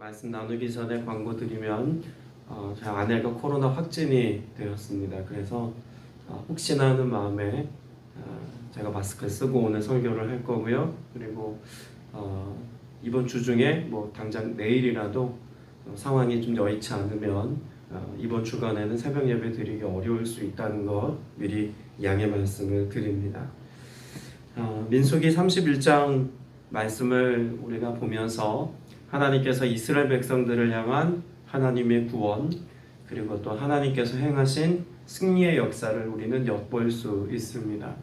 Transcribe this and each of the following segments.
말씀 나누기 전에 광고 드리면 제 아내가 코로나 확진이 되었습니다. 그래서 혹시나 하는 마음에 제가 마스크를 쓰고 오늘 설교를 할 거고요. 그리고 이번 주 중에 뭐 당장 내일이라도 상황이 좀 여의치 않으면 이번 주간에는 새벽 예배 드리기 어려울 수 있다는 것 미리 양해 말씀을 드립니다. 민수기 31장 말씀을 우리가 보면서 하나님께서 이스라엘 백성들을 향한 하나님의 구원, 그리고 또 하나님께서 행하신 승리의 역사를 우리는 엿볼 수 있습니다.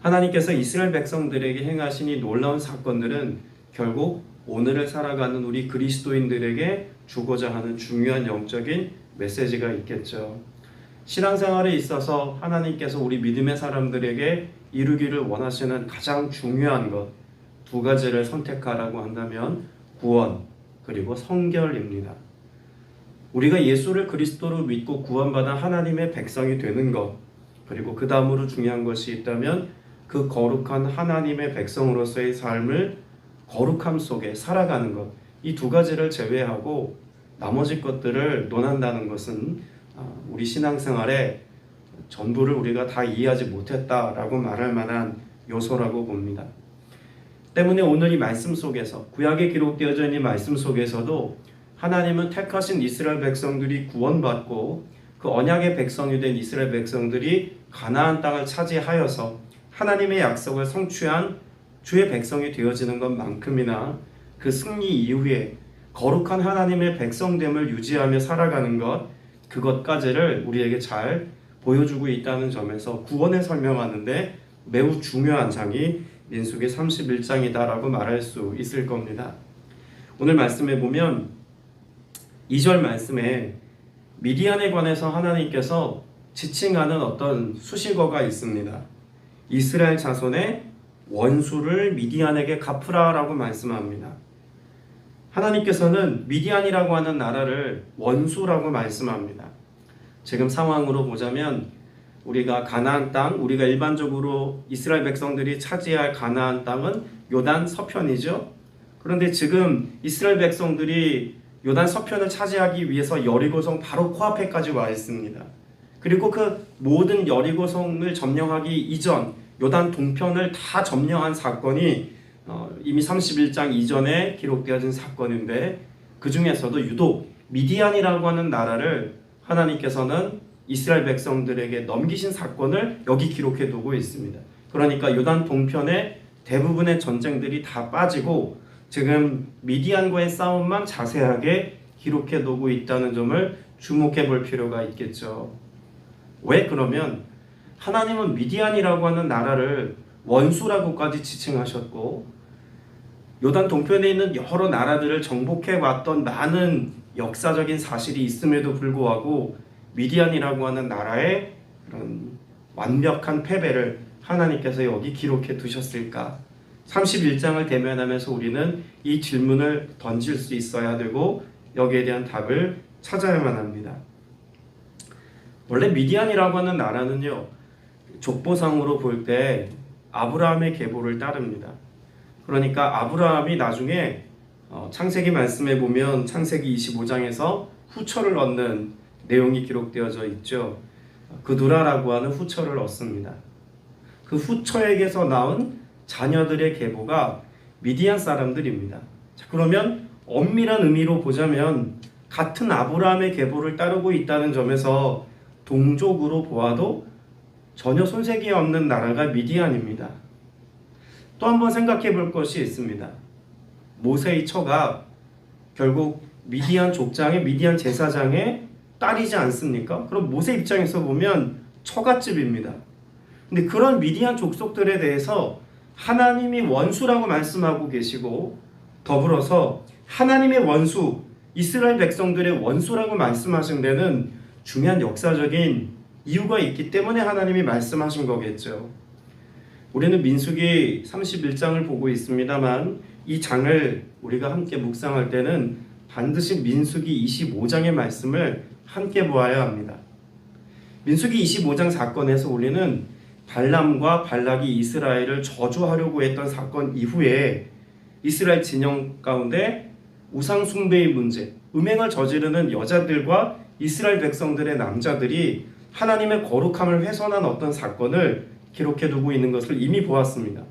하나님께서 이스라엘 백성들에게 행하신 이 놀라운 사건들은 결국 오늘을 살아가는 우리 그리스도인들에게 주고자 하는 중요한 영적인 메시지가 있겠죠. 신앙생활에 있어서 하나님께서 우리 믿음의 사람들에게 이루기를 원하시는 가장 중요한 것, 두 가지를 선택하라고 한다면 구원 그리고 성결입니다. 우리가 예수를 그리스도로 믿고 구원받아 하나님의 백성이 되는 것, 그리고 그 다음으로 중요한 것이 있다면 그 거룩한 하나님의 백성으로서의 삶을 거룩함 속에 살아가는 것, 이 두 가지를 제외하고 나머지 것들을 논한다는 것은 우리 신앙생활에 전부를 우리가 다 이해하지 못했다라고 말할 만한 요소라고 봅니다. 때문에 오늘 이 말씀 속에서, 구약에 기록되어져 있는 이 말씀 속에서도 하나님은 택하신 이스라엘 백성들이 구원받고 그 언약의 백성이 된 이스라엘 백성들이 가나안 땅을 차지하여서 하나님의 약속을 성취한 주의 백성이 되어지는 것만큼이나 그 승리 이후에 거룩한 하나님의 백성됨을 유지하며 살아가는 것, 그것까지를 우리에게 잘 보여주고 있다는 점에서 구원을 설명하는데 매우 중요한 장이 민수기 31장이다라고 말할 수 있을 겁니다. 오늘 말씀에 보면 2절 말씀에 미디안에 관해서 하나님께서 지칭하는 어떤 수식어가 있습니다. 이스라엘 자손의 원수를 미디안에게 갚으라라고 말씀합니다. 하나님께서는 미디안이라고 하는 나라를 원수라고 말씀합니다. 지금 상황으로 보자면 우리가 가나안 땅, 우리가 일반적으로 이스라엘 백성들이 차지할 가나안 땅은 요단 서편이죠. 그런데 지금 이스라엘 백성들이 요단 서편을 차지하기 위해서 여리고성 바로 코앞에까지 와 있습니다. 그리고 그 모든 여리고성을 점령하기 이전 요단 동편을 다 점령한 사건이 이미 31장 이전에 기록되어진 사건인데, 그 중에서도 유독 미디안이라고 하는 나라를 하나님께서는 이스라엘 백성들에게 넘기신 사건을 여기 기록해 두고 있습니다. 그러니까 요단 동편의 대부분의 전쟁들이 다 빠지고 지금 미디안과의 싸움만 자세하게 기록해 두고 있다는 점을 주목해 볼 필요가 있겠죠. 왜 그러면 하나님은 미디안이라고 하는 나라를 원수라고까지 지칭하셨고, 요단 동편에 있는 여러 나라들을 정복해 왔던 많은 역사적인 사실이 있음에도 불구하고 미디안이라고 하는 나라의 그런 완벽한 패배를 하나님께서 여기 기록해 두셨을까? 31장을 대면하면서 우리는 이 질문을 던질 수 있어야 되고 여기에 대한 답을 찾아야만 합니다. 원래 미디안이라고 하는 나라는요, 족보상으로 볼 때 아브라함의 계보를 따릅니다. 그러니까 아브라함이 나중에 창세기 말씀에 보면 창세기 25장에서 후처를 얻는 내용이 기록되어져 있죠. 그두라라고 하는 후처를 얻습니다. 그 후처에게서 낳은 자녀들의 계보가 미디안 사람들입니다. 자, 그러면 엄밀한 의미로 보자면 같은 아브라함의 계보를 따르고 있다는 점에서 동족으로 보아도 전혀 손색이 없는 나라가 미디안입니다. 또 한번 생각해 볼 것이 있습니다. 모세의 처가 결국 미디안 족장의 미디안 제사장의 딸이지 않습니까? 그럼 모세 입장에서 보면 처갓집입니다. 근데 그런 미디안 족속들에 대해서 하나님이 원수라고 말씀하고 계시고, 더불어서 하나님의 원수, 이스라엘 백성들의 원수라고 말씀하신 데는 중요한 역사적인 이유가 있기 때문에 하나님이 말씀하신 거겠죠. 우리는 민수기 31장을 보고 있습니다만 이 장을 우리가 함께 묵상할 때는 반드시 민수기 25장의 말씀을 함께 보아야 합니다. 민수기 25장 사건에서 우리는 발람과 발락이 이스라엘을 저주하려고 했던 사건 이후에 이스라엘 진영 가운데 우상 숭배의 문제, 음행을 저지르는 여자들과 이스라엘 백성들의 남자들이 하나님의 거룩함을 훼손한 어떤 사건을 기록해 두고 있는 것을 이미 보았습니다.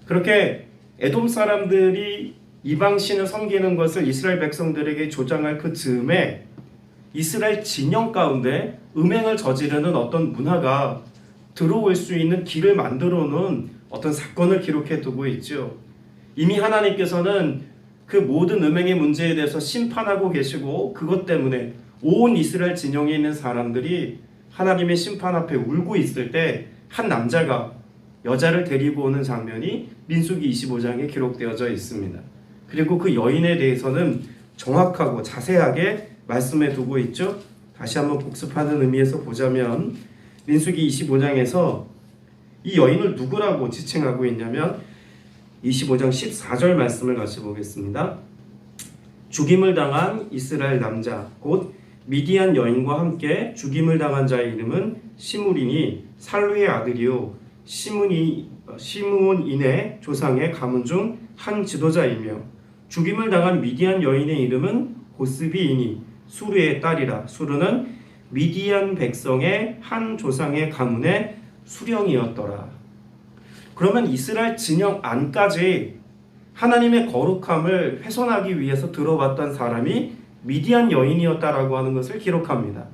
그렇게 에돔 사람들이 이방신을 섬기는 것을 이스라엘 백성들에게 조장할 그 즈음에 이스라엘 진영 가운데 음행을 저지르는 어떤 문화가 들어올 수 있는 길을 만들어 놓은 어떤 사건을 기록해 두고 있죠. 이미 하나님께서는 그 모든 음행의 문제에 대해서 심판하고 계시고 그것 때문에 온 이스라엘 진영에 있는 사람들이 하나님의 심판 앞에 울고 있을 때 한 남자가 여자를 데리고 오는 장면이 민수기 25장에 기록되어져 있습니다. 그리고 그 여인에 대해서는 정확하고 자세하게 말씀해 두고 있죠. 다시 한번 복습하는 의미에서 보자면 민수기 25장에서 이 여인을 누구라고 지칭하고 있냐면 25장 14절 말씀을 같이 보겠습니다. 죽임을 당한 이스라엘 남자 곧 미디안 여인과 함께 죽임을 당한 자의 이름은 시므리니 살루의 아들이요 시므온인의 조상의 가문 중 한 지도자이며 죽임을 당한 미디안 여인의 이름은 고스비이니 수르의 딸이라. 수르는 미디안 백성의 한 조상의 가문의 수령이었더라. 그러면 이스라엘 진영 안까지 하나님의 거룩함을 훼손하기 위해서 들어왔던 사람이 미디안 여인이었다라고 하는 것을 기록합니다.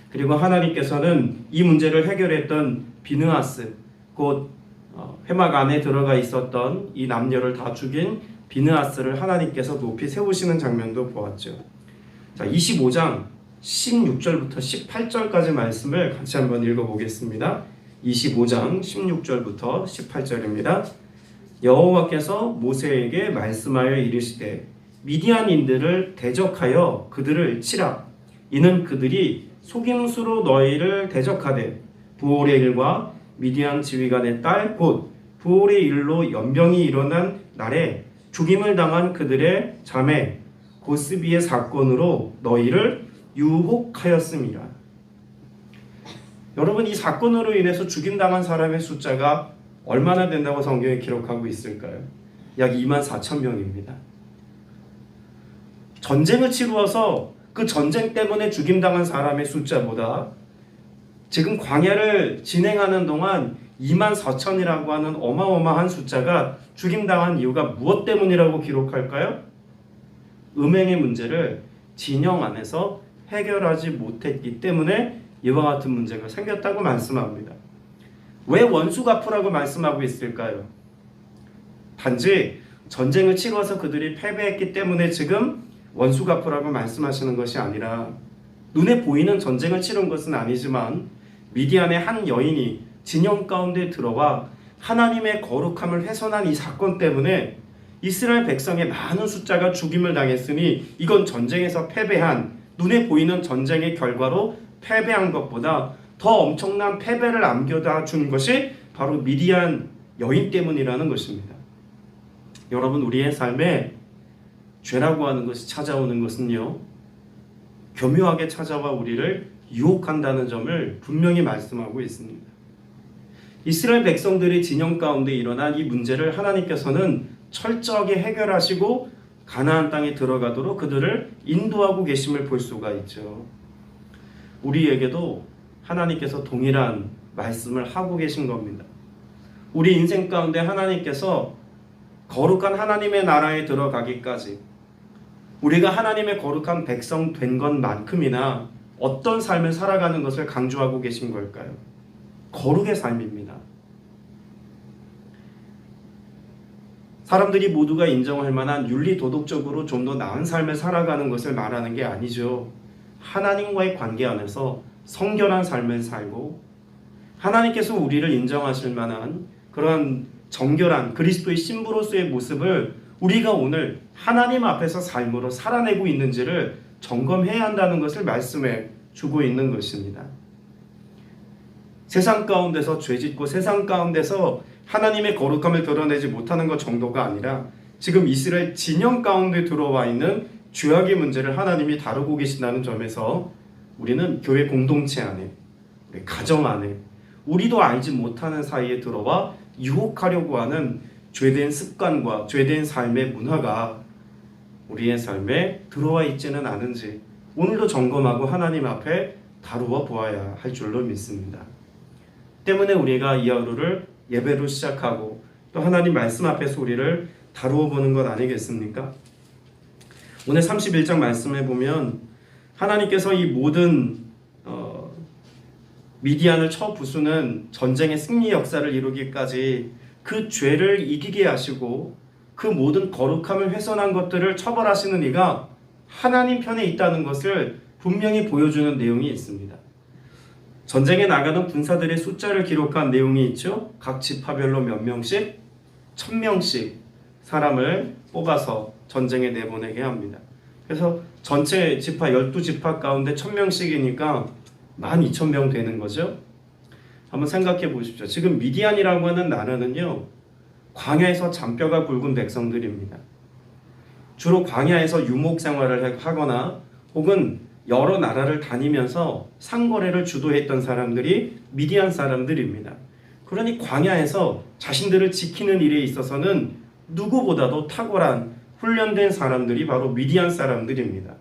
그리고 하나님께서는 이 문제를 해결했던 비느하스, 곧 회막 안에 들어가 있었던 이 남녀를 다 죽인 비느하스를 하나님께서 높이 세우시는 장면도 보았죠. 자, 25장 16절부터 18절까지 말씀을 같이 한번 읽어보겠습니다. 25장 16절부터 18절입니다. 여호와께서 모세에게 말씀하여 이르시되 미디안인들을 대적하여 그들을 치라. 이는 그들이 속임수로 너희를 대적하되 부올의 일과 미디안 지휘관의 딸 곧 부올의 일로 연병이 일어난 날에 죽임을 당한 그들의 자매 고스비의 사건으로 너희를 유혹하였음이라. 여러분, 이 사건으로 인해서 죽임당한 사람의 숫자가 얼마나 된다고 성경에 기록하고 있을까요? 약 24,000명입니다. 전쟁을 치루어서 그 전쟁 때문에 죽임당한 사람의 숫자보다 지금 광야를 진행하는 동안 24,000이라고 하는 어마어마한 숫자가 죽임당한 이유가 무엇 때문이라고 기록할까요? 음행의 문제를 진영 안에서 해결하지 못했기 때문에 이와 같은 문제가 생겼다고 말씀합니다. 왜 원수 갚으라고 말씀하고 있을까요? 단지 전쟁을 치러서 그들이 패배했기 때문에 지금 원수 갚으라고 말씀하시는 것이 아니라 눈에 보이는 전쟁을 치른 것은 아니지만 미디안의 한 여인이 진영 가운데 들어와 하나님의 거룩함을 훼손한 이 사건 때문에 이스라엘 백성의 많은 숫자가 죽임을 당했으니 이건 전쟁에서 패배한, 눈에 보이는 전쟁의 결과로 패배한 것보다 더 엄청난 패배를 안겨다 준 것이 바로 미디안 여인 때문이라는 것입니다. 여러분, 우리의 삶에 죄라고 하는 것이 찾아오는 것은요, 교묘하게 찾아와 우리를 유혹한다는 점을 분명히 말씀하고 있습니다. 이스라엘 백성들이 진영 가운데 일어난 이 문제를 하나님께서는 철저하게 해결하시고 가나안 땅에 들어가도록 그들을 인도하고 계심을 볼 수가 있죠. 우리에게도 하나님께서 동일한 말씀을 하고 계신 겁니다. 우리 인생 가운데 하나님께서 거룩한 하나님의 나라에 들어가기까지 우리가 하나님의 거룩한 백성 된 것만큼이나 어떤 삶을 살아가는 것을 강조하고 계신 걸까요? 거룩의 삶입니다. 사람들이 모두가 인정할 만한 윤리 도덕적으로 좀 더 나은 삶을 살아가는 것을 말하는 게 아니죠. 하나님과의 관계 안에서 성결한 삶을 살고 하나님께서 우리를 인정하실 만한 그런 정결한 그리스도의 신부로서의 모습을 우리가 오늘 하나님 앞에서 삶으로 살아내고 있는지를 점검해야 한다는 것을 말씀해 주고 있는 것입니다. 세상 가운데서 죄짓고 세상 가운데서 하나님의 거룩함을 드러내지 못하는 것 정도가 아니라 지금 이스라엘 진영 가운데 들어와 있는 죄악의 문제를 하나님이 다루고 계신다는 점에서 우리는 교회 공동체 안에, 우리 가정 안에, 우리도 알지 못하는 사이에 들어와 유혹하려고 하는 죄된 습관과 죄된 삶의 문화가 우리의 삶에 들어와 있지는 않은지 오늘도 점검하고 하나님 앞에 다루어 보아야 할 줄로 믿습니다. 때문에 우리가 이 하루를 예배로 시작하고 또 하나님 말씀 앞에서 우리를 다루어 보는 것 아니겠습니까? 오늘 31장 말씀에 보면 하나님께서 이 모든 미디안을 쳐 부수는 전쟁의 승리 역사를 이루기까지 그 죄를 이기게 하시고 그 모든 거룩함을 훼손한 것들을 처벌하시는 이가 하나님 편에 있다는 것을 분명히 보여주는 내용이 있습니다. 전쟁에 나가는 군사들의 숫자를 기록한 내용이 있죠. 각 지파별로 몇 명씩 1000명씩 사람을 뽑아서 전쟁에 내보내게 합니다. 그래서 전체 지파 12지파 가운데 1000명씩이니까 12,000명 되는 거죠. 한번 생각해 보십시오. 지금 미디안이라고 하는 나라는요, 광야에서 잔뼈가 굵은 백성들입니다. 주로 광야에서 유목 생활을 하거나 혹은 여러 나라를 다니면서 상거래를 주도했던 사람들이 미디안 사람들입니다. 그러니 광야에서 자신들을 지키는 일에 있어서는 누구보다도 탁월한 훈련된 사람들이 바로 미디안 사람들입니다.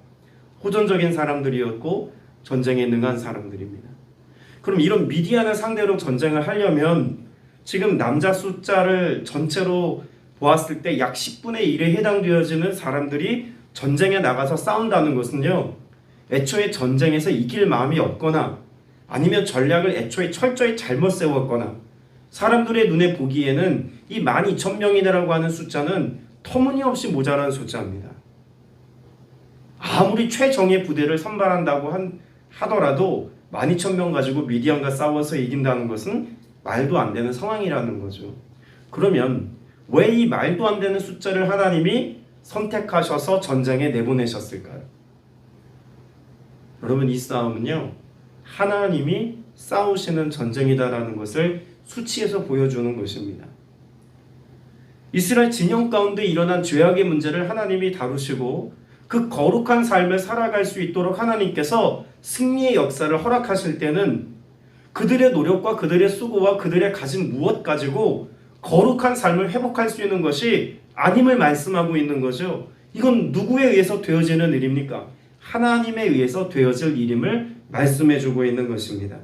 호전적인 사람들이었고 전쟁에 능한 사람들입니다. 그럼 이런 미디안을 상대로 전쟁을 하려면 지금 남자 숫자를 전체로 보았을 때 약 10분의 1에 해당되어지는 사람들이 전쟁에 나가서 싸운다는 것은요, 애초에 전쟁에서 이길 마음이 없거나 아니면 전략을 애초에 철저히 잘못 세웠거나 사람들의 눈에 보기에는 이 12,000명이라고 하는 숫자는 터무니없이 모자란 숫자입니다. 아무리 최정예 부대를 선발한다고 하더라도 12,000명 가지고 미디안과 싸워서 이긴다는 것은 말도 안 되는 상황이라는 거죠. 그러면 왜 이 말도 안 되는 숫자를 하나님이 선택하셔서 전쟁에 내보내셨을까요? 여러분, 이 싸움은요, 하나님이 싸우시는 전쟁이다라는 것을 수치에서 보여주는 것입니다. 이스라엘 진영 가운데 일어난 죄악의 문제를 하나님이 다루시고 그 거룩한 삶을 살아갈 수 있도록 하나님께서 승리의 역사를 허락하실 때는 그들의 노력과 그들의 수고와 그들의 가진 무엇 가지고 거룩한 삶을 회복할 수 있는 것이 아님을 말씀하고 있는 거죠. 이건 누구에 의해서 되어지는 일입니까? 하나님에 의해서 되어질 일임을 말씀해주고 있는 것입니다.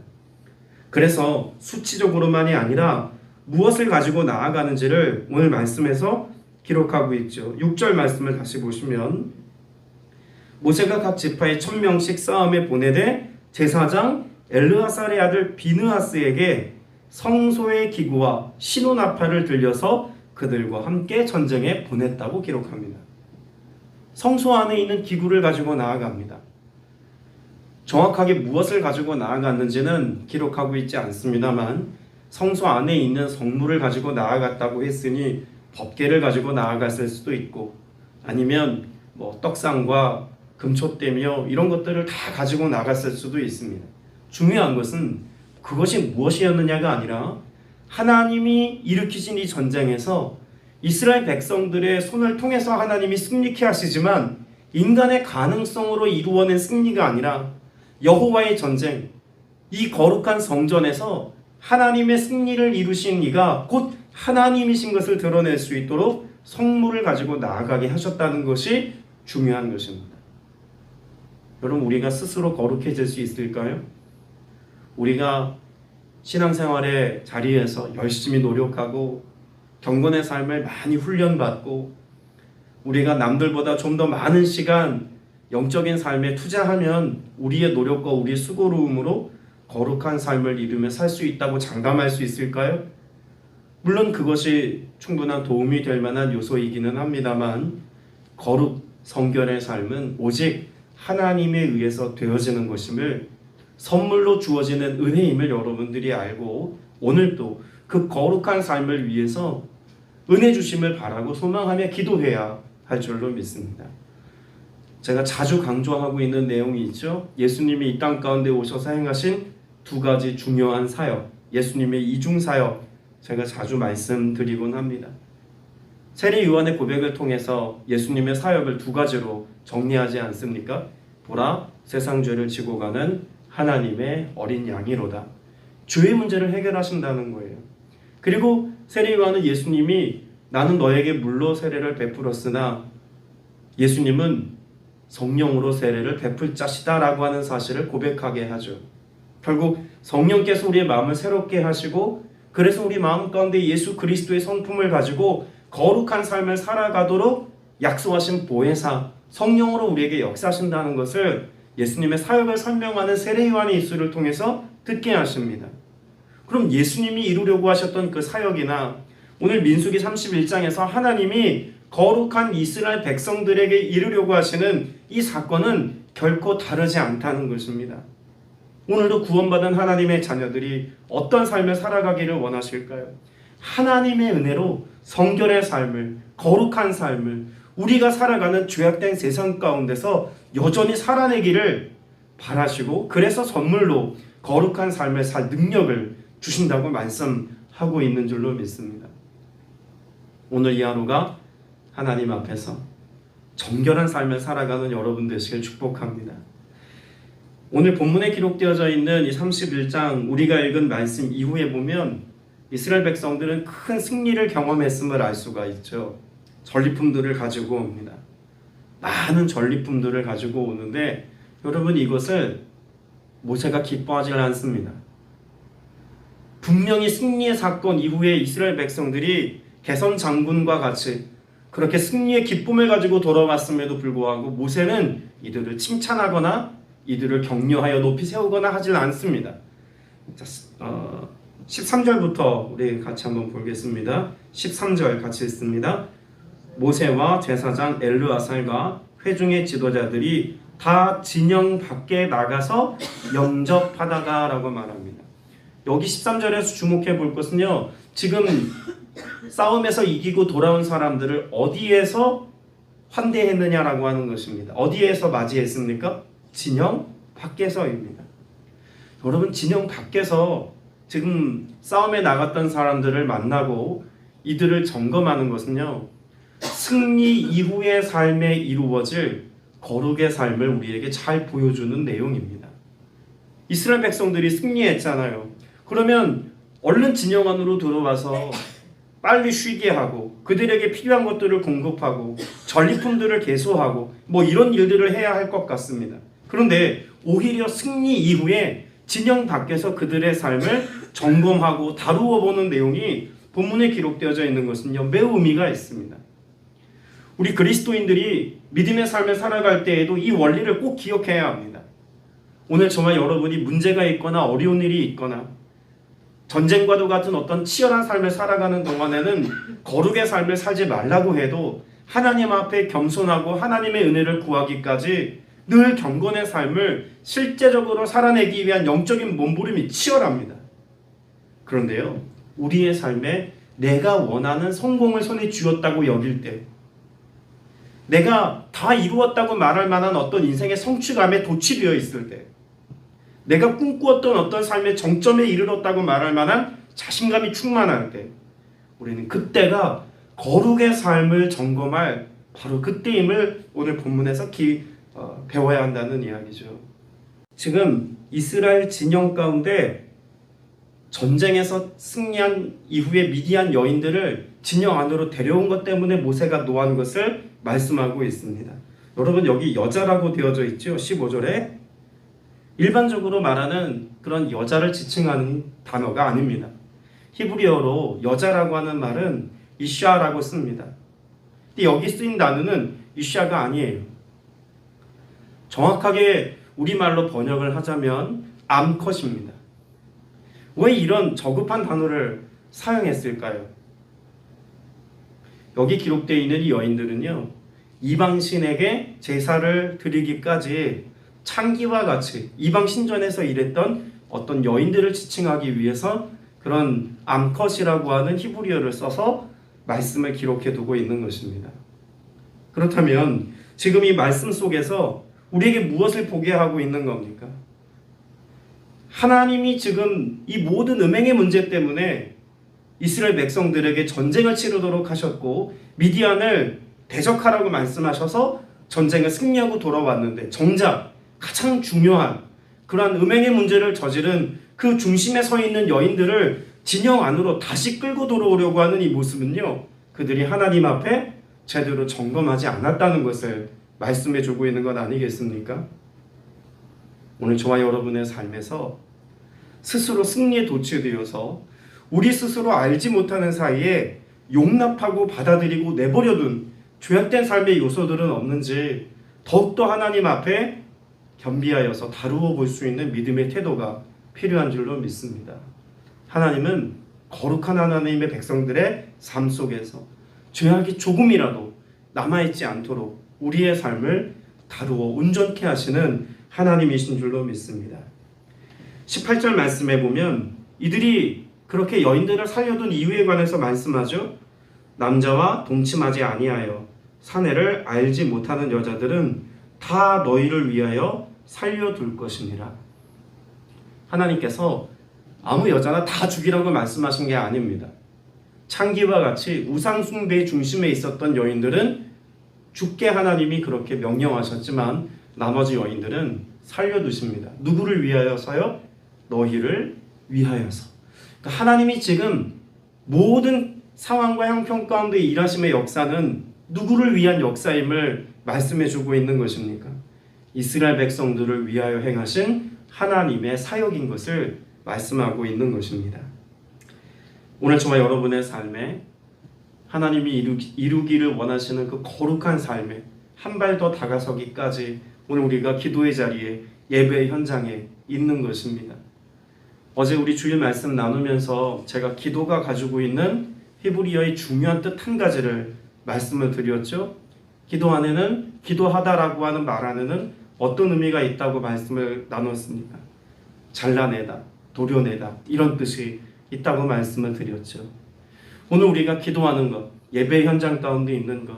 그래서 수치적으로만이 아니라 무엇을 가지고 나아가는지를 오늘 말씀에서 기록하고 있죠. 6절 말씀을 다시 보시면 모세가 각 지파에 1000명씩 싸움에 보내되 제사장 엘르아살의 아들 비느하스에게 성소의 기구와 시노나팔을 들려서 그들과 함께 전쟁에 보냈다고 기록합니다. 성소 안에 있는 기구를 가지고 나아갑니다. 정확하게 무엇을 가지고 나아갔는지는 기록하고 있지 않습니다만 성소 안에 있는 성물을 가지고 나아갔다고 했으니 법궤를 가지고 나아갔을 수도 있고 아니면 떡상과 금초대며 이런 것들을 다 가지고 나갔을 수도 있습니다. 중요한 것은 그것이 무엇이었느냐가 아니라 하나님이 일으키신 이 전쟁에서 이스라엘 백성들의 손을 통해서 하나님이 승리케 하시지만 인간의 가능성으로 이루어낸 승리가 아니라 여호와의 전쟁, 이 거룩한 성전에서 하나님의 승리를 이루신 이가 곧 하나님이신 것을 드러낼 수 있도록 성물을 가지고 나아가게 하셨다는 것이 중요한 것입니다. 여러분, 우리가 스스로 거룩해질 수 있을까요? 우리가 신앙생활의 자리에서 열심히 노력하고 경건의 삶을 많이 훈련받고 우리가 남들보다 좀 더 많은 시간 영적인 삶에 투자하면 우리의 노력과 우리의 수고로움으로 거룩한 삶을 이루며 살 수 있다고 장담할 수 있을까요? 물론 그것이 충분한 도움이 될 만한 요소이기는 합니다만 거룩, 성결의 삶은 오직 하나님에 의해서 되어지는 것임을 선물로 주어지는 은혜임을 여러분들이 알고 오늘도 그 거룩한 삶을 위해서 은혜 주심을 바라고 소망하며 기도해야 할 줄로 믿습니다. 제가 자주 강조하고 있는 내용이 있죠. 예수님이 이 땅 가운데 오셔서 행하신 두 가지 중요한 사역, 예수님의 이중 사역, 제가 자주 말씀드리곤 합니다. 세례 요한의 고백을 통해서 예수님의 사역을 두 가지로 정리하지 않습니까? 보라, 세상 죄를 지고 가는 하나님의 어린 양이로다. 죄의 문제를 해결하신다는 거예요. 그리고 세례 요한은 예수님이 나는 너에게 물로 세례를 베풀었으나 예수님은 성령으로 세례를 베풀 자시다라고 하는 사실을 고백하게 하죠. 결국 성령께서 우리의 마음을 새롭게 하시고 그래서 우리 마음 가운데 예수 그리스도의 성품을 가지고 거룩한 삶을 살아가도록 약속하신 보혜사 성령으로 우리에게 역사하신다는 것을 예수님의 사역을 설명하는 세례 요한의 입술을 통해서 듣게 하십니다. 그럼 예수님이 이루려고 하셨던 그 사역이나 오늘 민수기 31장에서 하나님이 거룩한 이스라엘 백성들에게 이루려고 하시는 이 사건은 결코 다르지 않다는 것입니다. 오늘도 구원받은 하나님의 자녀들이 어떤 삶을 살아가기를 원하실까요? 하나님의 은혜로 성결의 삶을, 거룩한 삶을 우리가 살아가는 죄악된 세상 가운데서 여전히 살아내기를 바라시고 그래서 선물로 거룩한 삶을 살 능력을 주신다고 말씀하고 있는 줄로 믿습니다. 오늘 이 하루가 하나님 앞에서 정결한 삶을 살아가는 여러분 되시길 축복합니다. 오늘 본문에 기록되어져 있는 이 31장 우리가 읽은 말씀 이후에 보면 이스라엘 백성들은 큰 승리를 경험했음을 알 수가 있죠. 전리품들을 가지고 옵니다. 많은 전리품들을 가지고 오는데 여러분 이것을 모세가 기뻐하지 않습니다. 분명히 승리의 사건 이후에 이스라엘 백성들이 개선 장군과 같이 그렇게 승리의 기쁨을 가지고 돌아왔음에도 불구하고 모세는 이들을 칭찬하거나 이들을 격려하여 높이 세우거나 하질 않습니다. 13절부터 우리 같이 한번 보겠습니다. 13절 같이 읽습니다. 모세와 제사장 엘르아살과 회중의 지도자들이 다 진영 밖에 나가서 영접하다가 라고 말합니다. 여기 13절에서 주목해 볼 것은요, 지금 싸움에서 이기고 돌아온 사람들을 어디에서 환대했느냐라고 하는 것입니다. 어디에서 맞이했습니까? 진영 밖에서입니다. 여러분, 진영 밖에서 지금 싸움에 나갔던 사람들을 만나고 이들을 점검하는 것은요, 승리 이후의 삶에 이루어질 거룩의 삶을 우리에게 잘 보여주는 내용입니다. 이스라엘 백성들이 승리했잖아요. 그러면 얼른 진영 안으로 들어와서 빨리 쉬게 하고 그들에게 필요한 것들을 공급하고 전리품들을 개소하고 뭐 이런 일들을 해야 할 것 같습니다. 그런데 오히려 승리 이후에 진영 밖에서 그들의 삶을 점검하고 다루어 보는 내용이 본문에 기록되어져 있는 것은요, 매우 의미가 있습니다. 우리 그리스도인들이 믿음의 삶을 살아갈 때에도 이 원리를 꼭 기억해야 합니다. 오늘 저와 여러분이 문제가 있거나 어려운 일이 있거나 전쟁과도 같은 어떤 치열한 삶을 살아가는 동안에는 거룩의 삶을 살지 말라고 해도 하나님 앞에 겸손하고 하나님의 은혜를 구하기까지 늘 경건의 삶을 실제적으로 살아내기 위한 영적인 몸부림이 치열합니다. 그런데요, 우리의 삶에 내가 원하는 성공을 손에 쥐었다고 여길 때, 내가 다 이루었다고 말할 만한 어떤 인생의 성취감에 도취되어 있을 때, 내가 꿈꾸었던 어떤 삶의 정점에 이르렀다고 말할 만한 자신감이 충만할 때, 우리는 그때가 거룩의 삶을 점검할 바로 그때임을 오늘 본문에서 배워야 한다는 이야기죠. 지금 이스라엘 진영 가운데 전쟁에서 승리한 이후에 미디안 여인들을 진영 안으로 데려온 것 때문에 모세가 노한 것을 말씀하고 있습니다. 여러분, 여기 여자라고 되어져 있죠. 15절에 일반적으로 말하는 그런 여자를 지칭하는 단어가 아닙니다. 히브리어로 여자라고 하는 말은 이샤라고 씁니다. 근데 여기 쓰인 단어는 이샤가 아니에요. 정확하게 우리말로 번역을 하자면 암컷입니다. 왜 이런 저급한 단어를 사용했을까요? 여기 기록되어 있는 이 여인들은요, 이방신에게 제사를 드리기까지 창기와 같이 이방 신전에서 일했던 어떤 여인들을 지칭하기 위해서 그런 암컷이라고 하는 히브리어를 써서 말씀을 기록해 두고 있는 것입니다. 그렇다면 지금 이 말씀 속에서 우리에게 무엇을 보게 하고 있는 겁니까? 하나님이 지금 이 모든 음행의 문제 때문에 이스라엘 백성들에게 전쟁을 치르도록 하셨고 미디안을 대적하라고 말씀하셔서 전쟁을 승리하고 돌아왔는데 정작 가장 중요한 그러한 음행의 문제를 저지른 그 중심에 서 있는 여인들을 진영 안으로 다시 끌고 들어오려고 하는 이 모습은요, 그들이 하나님 앞에 제대로 점검하지 않았다는 것을 말씀해 주고 있는 것 아니겠습니까? 오늘 저와 여러분의 삶에서 스스로 승리에 도취되어서 우리 스스로 알지 못하는 사이에 용납하고 받아들이고 내버려둔 죄악된 삶의 요소들은 없는지 더욱더 하나님 앞에 겸비하여서 다루어 볼 수 있는 믿음의 태도가 필요한 줄로 믿습니다. 하나님은 거룩한 하나님의 백성들의 삶 속에서 죄악이 조금이라도 남아있지 않도록 우리의 삶을 다루어 온전케 하시는 하나님이신 줄로 믿습니다. 18절 말씀에 보면 이들이 그렇게 여인들을 살려둔 이유에 관해서 말씀하죠. 남자와 동침하지 아니하여 사내를 알지 못하는 여자들은 다 너희를 위하여 살려둘 것이니라. 하나님께서 아무 여자나 다 죽이라고 말씀하신 게 아닙니다. 창기와 같이 우상 숭배의 중심에 있었던 여인들은 죽게 하나님이 그렇게 명령하셨지만 나머지 여인들은 살려두십니다. 누구를 위하여서요? 너희를 위하여서. 그러니까 하나님이 지금 모든 상황과 형편 가운데 일하심의 역사는 누구를 위한 역사임을 말씀해 주고 있는 것입니까? 이스라엘 백성들을 위하여 행하신 하나님의 사역인 것을 말씀하고 있는 것입니다. 오늘 저와 여러분의 삶에 하나님이 이루기를 원하시는 그 거룩한 삶에 한 발 더 다가서기까지 오늘 우리가 기도의 자리에 예배의 현장에 있는 것입니다. 어제 우리 주일 말씀 나누면서 제가 기도가 가지고 있는 히브리어의 중요한 뜻 한 가지를 말씀을 드렸죠. 기도 안에는 기도하다라고 하는 말 안에는 어떤 의미가 있다고 말씀을 나눴습니까? 잘라내다, 도려내다 이런 뜻이 있다고 말씀을 드렸죠. 오늘 우리가 기도하는 것, 예배 현장 가운데 있는 것,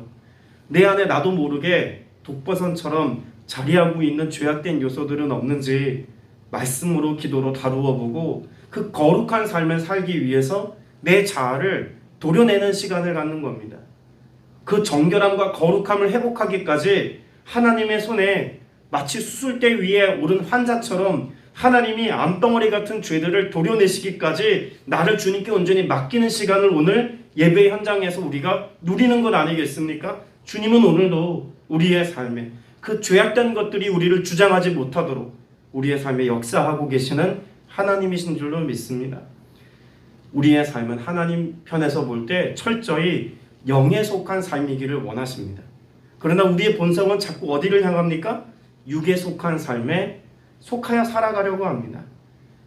내 안에 나도 모르게 독버섯처럼 자리하고 있는 죄악된 요소들은 없는지 말씀으로 기도로 다루어 보고 그 거룩한 삶을 살기 위해서 내 자아를 도려내는 시간을 갖는 겁니다. 그 정결함과 거룩함을 회복하기까지 하나님의 손에 마치 수술대 위에 오른 환자처럼 하나님이 암덩어리 같은 죄들을 도려내시기까지 나를 주님께 온전히 맡기는 시간을 오늘 예배 현장에서 우리가 누리는 것 아니겠습니까? 주님은 오늘도 우리의 삶에 그 죄악된 것들이 우리를 주장하지 못하도록 우리의 삶에 역사하고 계시는 하나님이신 줄로 믿습니다. 우리의 삶은 하나님 편에서 볼 때 철저히 영에 속한 삶이기를 원하십니다. 그러나 우리의 본성은 자꾸 어디를 향합니까? 육에 속한 삶에 속하여 살아가려고 합니다.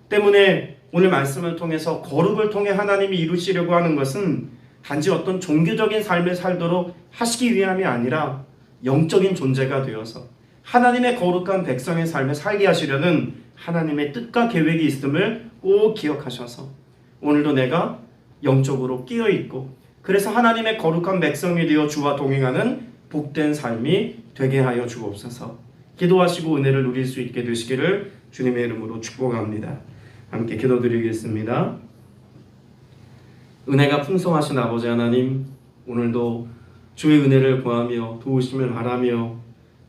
때문에 오늘 말씀을 통해서 거룩을 통해 하나님이 이루시려고 하는 것은 단지 어떤 종교적인 삶을 살도록 하시기 위함이 아니라 영적인 존재가 되어서 하나님의 거룩한 백성의 삶을 살게 하시려는 하나님의 뜻과 계획이 있음을 꼭 기억하셔서 오늘도 내가 영적으로 끼어있고 그래서 하나님의 거룩한 백성이 되어 주와 동행하는 복된 삶이 되게 하여 주옵소서. 기도하시고 은혜를 누릴 수 있게 되시기를 주님의 이름으로 축복합니다. 함께 기도드리겠습니다. 은혜가 풍성하신 아버지 하나님, 오늘도 주의 은혜를 구하며 도우심을 바라며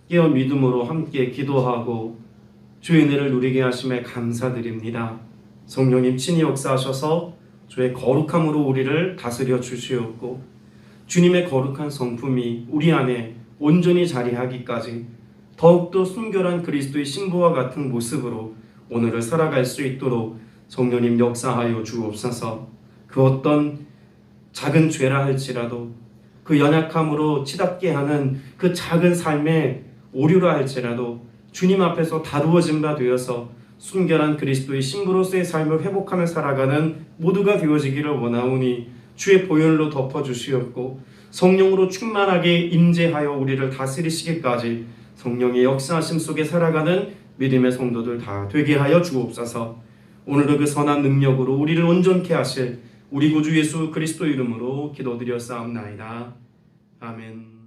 깨어 믿음으로 함께 기도하고 주의 은혜를 누리게 하심에 감사드립니다. 성령님 친히 역사하셔서 주의 거룩함으로 우리를 다스려 주시옵고 주님의 거룩한 성품이 우리 안에 온전히 자리하기까지 더욱더 순결한 그리스도의 신부와 같은 모습으로 오늘을 살아갈 수 있도록 성령님 역사하여 주옵소서. 그 어떤 작은 죄라 할지라도 그 연약함으로 치닫게 하는 그 작은 삶의 오류라 할지라도 주님 앞에서 다루어진 바 되어서 순결한 그리스도의 신부로서의 삶을 회복하며 살아가는 모두가 되어지기를 원하오니 주의 보혈로 덮어주시옵고 성령으로 충만하게 임재하여 우리를 다스리시기까지 성령의 역사하심 속에 살아가는 믿음의 성도들 다 되게 하여 주옵소서. 오늘도 그 선한 능력으로 우리를 온전케 하실 우리 구주 예수 그리스도 이름으로 기도드렸사옵나이다. 아멘.